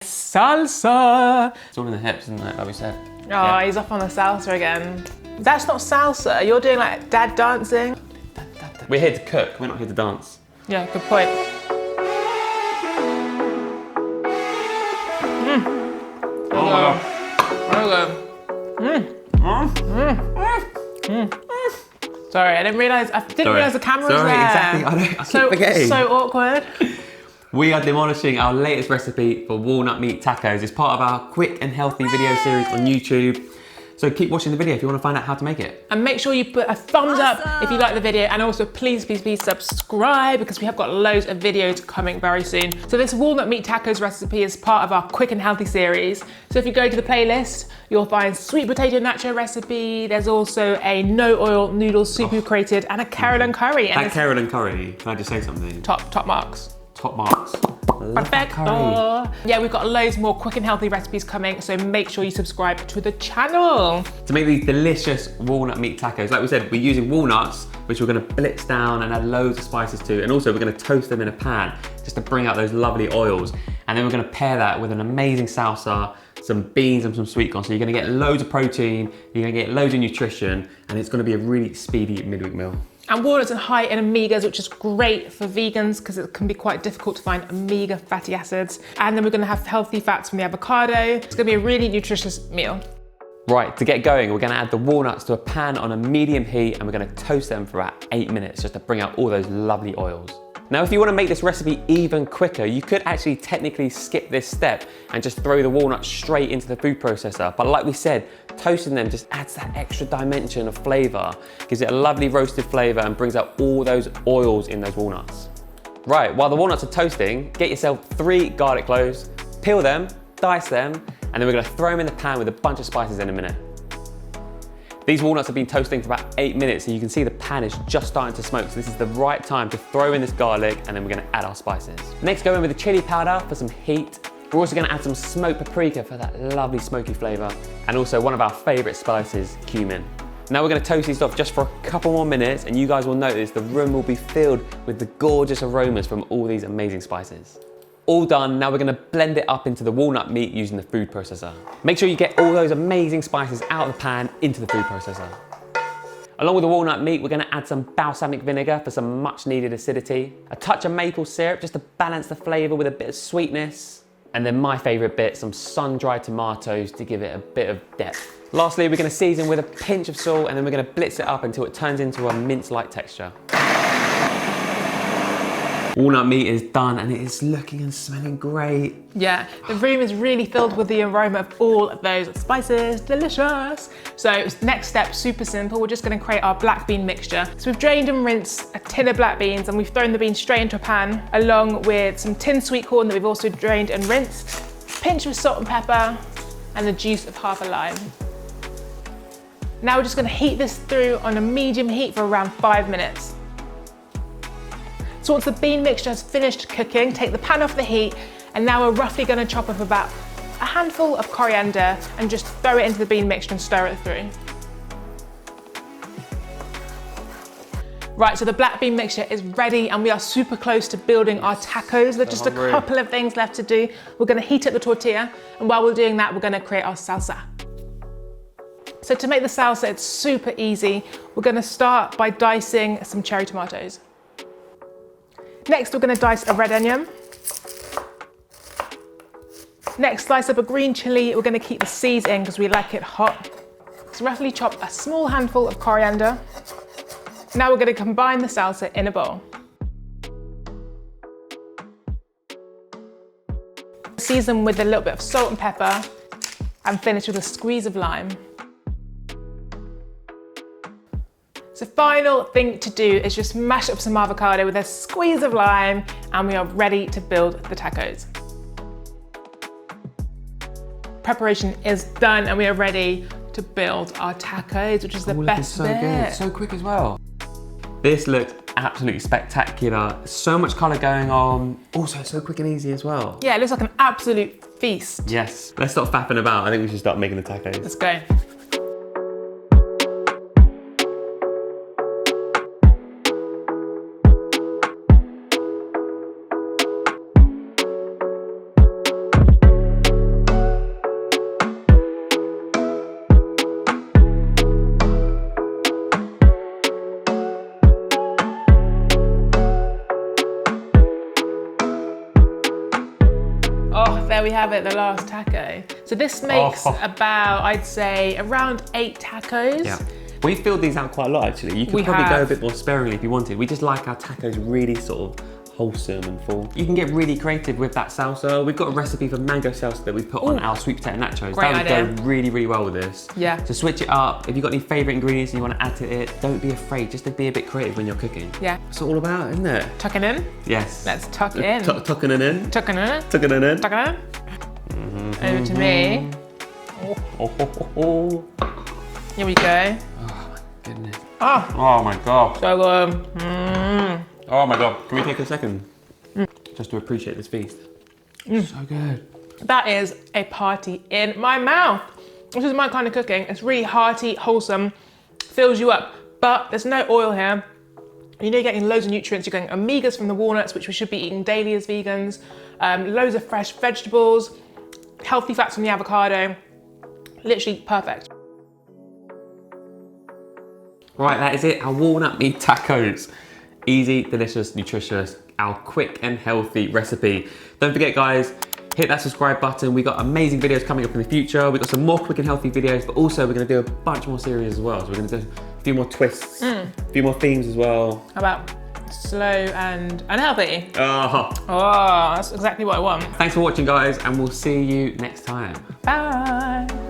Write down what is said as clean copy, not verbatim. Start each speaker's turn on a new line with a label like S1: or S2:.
S1: Salsa.
S2: It's all in the hips, isn't it, like we said?
S1: Oh, yeah. He's off on the salsa again. That's not salsa. You're doing like dad dancing.
S2: We're here to cook, we're not here to dance.
S1: Yeah, good point.
S2: Oh my God.
S1: Sorry, I didn't realise the camera was there.
S2: Exactly. I keep forgetting.
S1: So awkward.
S2: We are demolishing our latest recipe for walnut meat tacos. It's part of our quick and healthy video series on YouTube. So keep watching the video if you want to find out how to make it.
S1: And make sure you put a thumbs up if you like the video, and also please subscribe, because we have got loads of videos coming very soon. So this walnut meat tacos recipe is part of our quick and healthy series. So if you go to the playlist, you'll find sweet potato nacho recipe. There's also a no oil noodle soup we created, and a Carolyn curry.
S2: That Carolyn curry, can I just say something?
S1: Top marks.
S2: Top marks.
S1: Perfecto. Yeah, we've got loads more quick and healthy recipes coming, so make sure you subscribe to the channel.
S2: To make these delicious walnut meat tacos, like we said, we're using walnuts, which we're gonna blitz down and add loads of spices to, and also we're gonna toast them in a pan just to bring out those lovely oils. And then we're gonna pair that with an amazing salsa, some beans and some sweet corn. So you're gonna get loads of protein, you're gonna get loads of nutrition, and it's gonna be a really speedy midweek meal.
S1: And walnuts are high in omegas, which is great for vegans because it can be quite difficult to find omega fatty acids. And then we're gonna have healthy fats from the avocado. It's gonna be a really nutritious meal.
S2: Right, to get going, we're gonna add the walnuts to a pan on a medium heat, and we're gonna toast them for about 8 minutes just to bring out all those lovely oils. Now, if you wanna make this recipe even quicker, you could actually technically skip this step and just throw the walnuts straight into the food processor. But like we said, toasting them just adds that extra dimension of flavor, gives it a lovely roasted flavor and brings out all those oils in those walnuts. Right, while the walnuts are toasting, get yourself 3 garlic cloves, peel them, dice them, and then we're gonna throw them in the pan with a bunch of spices in a minute. These walnuts have been toasting for about 8 minutes, so you can see the pan is just starting to smoke. So this is the right time to throw in this garlic, and then we're gonna add our spices. Next, go in with the chili powder for some heat. We're also gonna add some smoked paprika for that lovely smoky flavor, and also one of our favorite spices, cumin. Now we're gonna toast these off just for a couple more minutes, and you guys will notice the room will be filled with the gorgeous aromas from all these amazing spices. All done, now we're gonna blend it up into the walnut meat using the food processor. Make sure you get all those amazing spices out of the pan into the food processor. Along with the walnut meat, we're gonna add some balsamic vinegar for some much needed acidity, a touch of maple syrup just to balance the flavor with a bit of sweetness, and then my favorite bit, some sun-dried tomatoes to give it a bit of depth. Lastly, we're gonna season with a pinch of salt, and then we're gonna blitz it up until it turns into a mince-like texture. Walnut meat is done, and it is looking and smelling great.
S1: Yeah, the room is really filled with the aroma of all of those spices. Delicious. So next step, super simple. We're just gonna create our black bean mixture. So we've drained and rinsed a tin of black beans, and we've thrown the beans straight into a pan, along with some tinned sweet corn that we've also drained and rinsed, a pinch of salt and pepper, and the juice of half a lime. Now we're just gonna heat this through on a medium heat for around 5 minutes. So once the bean mixture has finished cooking, take the pan off the heat, and now we're roughly gonna chop up about a handful of coriander and just throw it into the bean mixture and stir it through. Right, so the black bean mixture is ready, and we are super close to building our tacos. There's just a couple of things left to do. We're gonna heat up the tortilla, and while we're doing that, we're gonna create our salsa. So to make the salsa, it's super easy. We're gonna start by dicing some cherry tomatoes. Next, we're gonna dice a red onion. Next, slice up a green chili. We're gonna keep the seeds in because we like it hot. So roughly chop a small handful of coriander. Now we're gonna combine the salsa in a bowl. Season with a little bit of salt and pepper, and finish with a squeeze of lime. So final thing to do is just mash up some avocado with a squeeze of lime, and we are ready to build the tacos. Preparation is done, and we are ready to build our tacos, which is the best bit.
S2: Good, so quick as well. This looks absolutely spectacular. So much color going on. Also so quick and easy as well.
S1: Yeah, it looks like an absolute feast.
S2: Yes, let's stop faffing about. I think we should start making the tacos.
S1: Let's go. there we have it, the last taco. So this makes about, I'd say, around 8 tacos.
S2: Yeah. We filled these out quite a lot actually. You could probably go a bit more sparingly if you wanted. We just like our tacos really sort of wholesome and full. You can get really creative with that salsa. We've got a recipe for mango salsa that we put on our sweet potato nachos.
S1: Great
S2: that would go really, really well with this.
S1: Yeah.
S2: So switch it up. If you've got any favorite ingredients and you want to add to it, don't be afraid. Just to be a bit creative when you're cooking.
S1: Yeah.
S2: That's what all about, isn't it?
S1: Tucking in.
S2: Yes.
S1: Let's tuck in.
S2: Tucking it in.
S1: Tucking in.
S2: Tucking it in.
S1: Tucking in. Over to me. Here we go.
S2: Goodness.
S1: Oh
S2: my God.
S1: so good.
S2: Oh my God. Can we take a second? Just to appreciate this feast. So good.
S1: That is a party in my mouth. This is my kind of cooking. It's really hearty, wholesome, fills you up, but there's no oil here. You know, you're getting loads of nutrients. You're getting omegas from the walnuts, which we should be eating daily as vegans. Loads of fresh vegetables, healthy fats from the avocado. Literally perfect.
S2: Right, that is it. Our walnut meat tacos. Easy, delicious, nutritious, our quick and healthy recipe. Don't forget guys, hit that subscribe button. We got amazing videos coming up in the future. We got some more quick and healthy videos, but also we're gonna do a bunch more series as well. So we're gonna do a few more twists, a few more themes as well.
S1: How about slow and unhealthy?
S2: Oh,
S1: that's exactly what I want.
S2: thanks for watching guys, and we'll see you next time.
S1: Bye.